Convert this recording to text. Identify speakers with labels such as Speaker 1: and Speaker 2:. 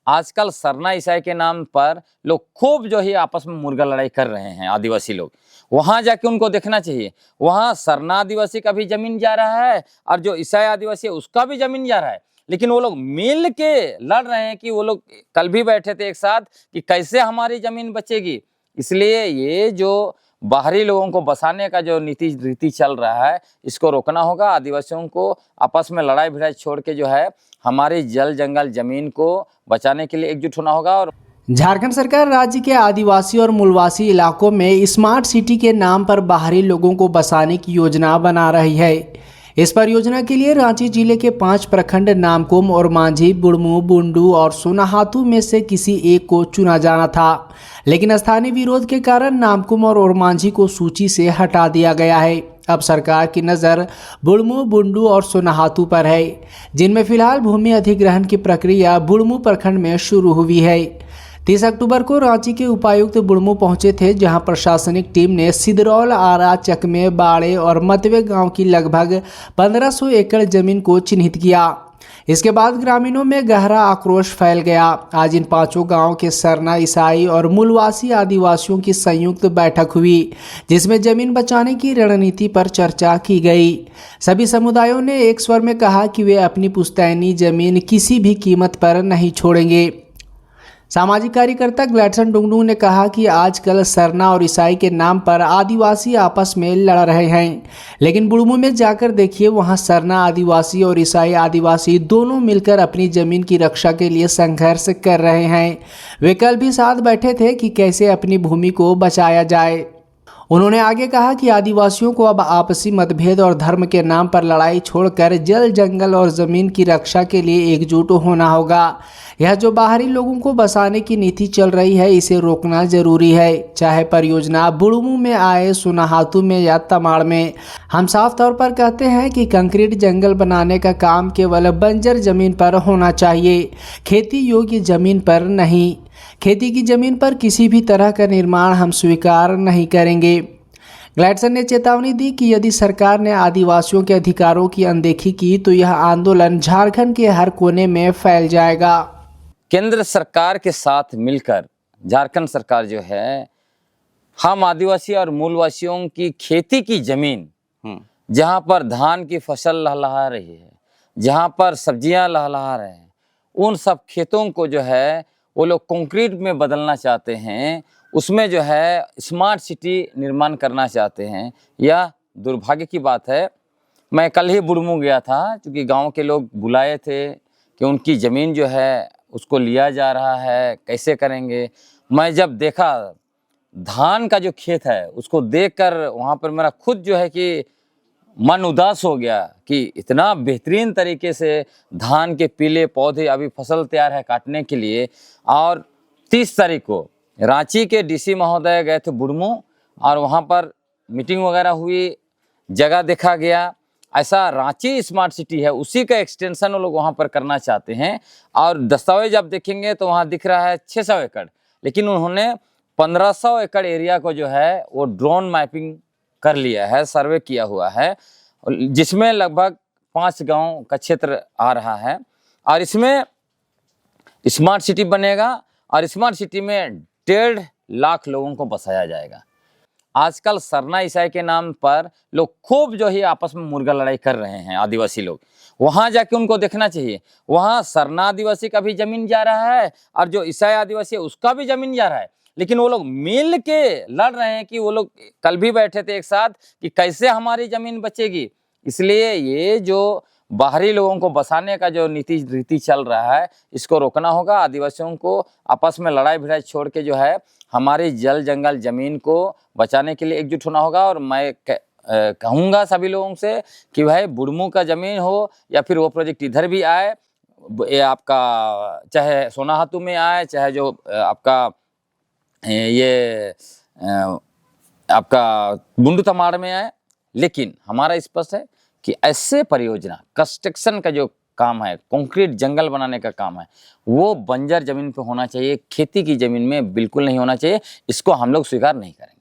Speaker 1: आजकल सरना ईसाई के नाम पर लोग खूब जो है आपस में मुर्गा लड़ाई कर रहे हैं। आदिवासी लोग वहां जाके उनको देखना चाहिए। वहां सरना आदिवासी का भी जमीन जा रहा है और जो ईसाई आदिवासी है उसका भी जमीन जा रहा है, लेकिन वो लोग मिल के लड़ रहे हैं कि वो लोग कल भी बैठे थे एक साथ कि कैसे हमारी जमीन बचेगी। इसलिए ये जो बाहरी लोगों को बसाने का जो नीति रीति चल रहा है, इसको रोकना होगा। आदिवासियों को आपस में लड़ाई भिड़ाई छोड़ के जो है हमारी जल जंगल जमीन को बचाने के लिए एकजुट होना होगा। और
Speaker 2: झारखंड सरकार राज्य के आदिवासी और मूलवासी इलाकों में स्मार्ट सिटी के नाम पर बाहरी लोगों को बसाने की योजना बना रही है। इस परियोजना के लिए रांची जिले के 5 प्रखंड नामकुम और मांझी, बुढ़मू, बुंडू और सोनाहातू में से किसी एक को चुना जाना था, लेकिन स्थानीय विरोध के कारण नामकुम और ओरमांझी को सूची से हटा दिया गया है। अब सरकार की नज़र बुढ़मू, बुंडू और सोनाहातू पर है, जिनमें फिलहाल भूमि अधिग्रहण की प्रक्रिया बुढ़मू प्रखंड में शुरू हुई है। 30 अक्टूबर को रांची के उपायुक्त बुढ़मू पहुंचे थे, जहां प्रशासनिक टीम ने सिदरौल, आरा, चकमे, बाड़े और मतवे गांव की लगभग 1500 एकड़ जमीन को चिन्हित किया। इसके बाद ग्रामीणों में गहरा आक्रोश फैल गया। आज इन 5 गांवों के सरना ईसाई और मूलवासी आदिवासियों की संयुक्त बैठक हुई, जिसमें जमीन बचाने की रणनीति पर चर्चा की गई। सभी समुदायों ने एक स्वर में कहा कि वे अपनी पुश्तैनी जमीन किसी भी कीमत पर नहीं छोड़ेंगे। सामाजिक कार्यकर्ता ग्लैडसन डुंगडुंग ने कहा कि आजकल सरना और ईसाई के नाम पर आदिवासी आपस में लड़ रहे हैं, लेकिन बुढ़मू में जाकर देखिए, वहां सरना आदिवासी और ईसाई आदिवासी दोनों मिलकर अपनी जमीन की रक्षा के लिए संघर्ष कर रहे हैं। वे कल भी साथ बैठे थे कि कैसे अपनी भूमि को बचाया जाए। उन्होंने आगे कहा कि आदिवासियों को अब आपसी मतभेद और धर्म के नाम पर लड़ाई छोड़कर जल जंगल और जमीन की रक्षा के लिए एकजुट होना होगा। यह जो बाहरी लोगों को बसाने की नीति चल रही है, इसे रोकना जरूरी है, चाहे परियोजना बुढ़मू में आए, सोनाहातू में या तमाड़ में। हम साफ तौर पर कहते हैं कि कंक्रीट जंगल बनाने का काम केवल बंजर जमीन पर होना चाहिए, खेती योग्य जमीन पर नहीं। खेती की जमीन पर किसी भी तरह का निर्माण हम स्वीकार नहीं करेंगे। ग्लैडसन ने चेतावनी दी कि यदि सरकार ने आदिवासियों के अधिकारों की अनदेखी की तो यह आंदोलन झारखंड के हर कोने में फैल जाएगा।
Speaker 1: केंद्र सरकार के साथ मिलकर झारखंड सरकार जो है हम आदिवासी और मूलवासियों की खेती की जमीन, जहां पर धान की फसल लहलहा रही है, जहां पर सब्जियां लहलहा रहे हैं, उन सब खेतों को जो है वो लोग कंक्रीट में बदलना चाहते हैं, उसमें जो है स्मार्ट सिटी निर्माण करना चाहते हैं। यह दुर्भाग्य की बात है। मैं कल ही बुढ़मू गया था, क्योंकि गांव के लोग बुलाए थे कि उनकी ज़मीन जो है उसको लिया जा रहा है, कैसे करेंगे। मैं जब देखा धान का जो खेत है उसको देखकर वहाँ पर मेरा खुद जो है कि मन उदास हो गया कि इतना बेहतरीन तरीके से धान के पीले पौधे, अभी फसल तैयार है काटने के लिए। और 30 तारीख को रांची के डीसी महोदय गए थे बुढ़मू और वहाँ पर मीटिंग वगैरह हुई, जगह देखा गया। ऐसा रांची स्मार्ट सिटी है, उसी का एक्सटेंशन वो लोग वहाँ पर करना चाहते हैं। और दस्तावेज आप देखेंगे तो वहाँ दिख रहा है 600 एकड़, लेकिन उन्होंने 1500 एकड़ एरिया को जो है वो ड्रोन मैपिंग कर लिया है, सर्वे किया हुआ है, जिसमें लगभग 5 गांव का क्षेत्र आ रहा है। और इसमें स्मार्ट सिटी बनेगा और स्मार्ट सिटी में 1.5 लाख लोगों को बसाया जाएगा। आजकल सरना ईसाई के नाम पर लोग खूब जो है आपस में मुर्गा लड़ाई कर रहे हैं। आदिवासी लोग वहां जाके उनको देखना चाहिए। वहां सरना आदिवासी का भी जमीन जा रहा है और जो ईसाई आदिवासी है उसका भी जमीन जा रहा है, लेकिन वो लोग मिल के लड़ रहे हैं कि वो लोग कल भी बैठे थे एक साथ कि कैसे हमारी जमीन बचेगी। इसलिए ये जो बाहरी लोगों को बसाने का जो नीति रीति चल रहा है, इसको रोकना होगा। आदिवासियों को आपस में लड़ाई भिड़ाई छोड़ के जो है हमारी जल जंगल जमीन को बचाने के लिए एकजुट होना होगा। और मैं कहूँगा सभी लोगों से कि भाई बुढ़मू का ज़मीन हो या फिर वो प्रोजेक्ट इधर भी आए, ये आपका चाहे सोनाहातू में आए, चाहे जो आपका ये आपका बुंडू तमाड़ में आए, लेकिन हमारा स्पष्ट है कि ऐसे परियोजना कंस्ट्रक्शन का जो काम है, कंक्रीट जंगल बनाने का काम है, वो बंजर जमीन पे होना चाहिए, खेती की जमीन में बिल्कुल नहीं होना चाहिए। इसको हम लोग स्वीकार नहीं करेंगे।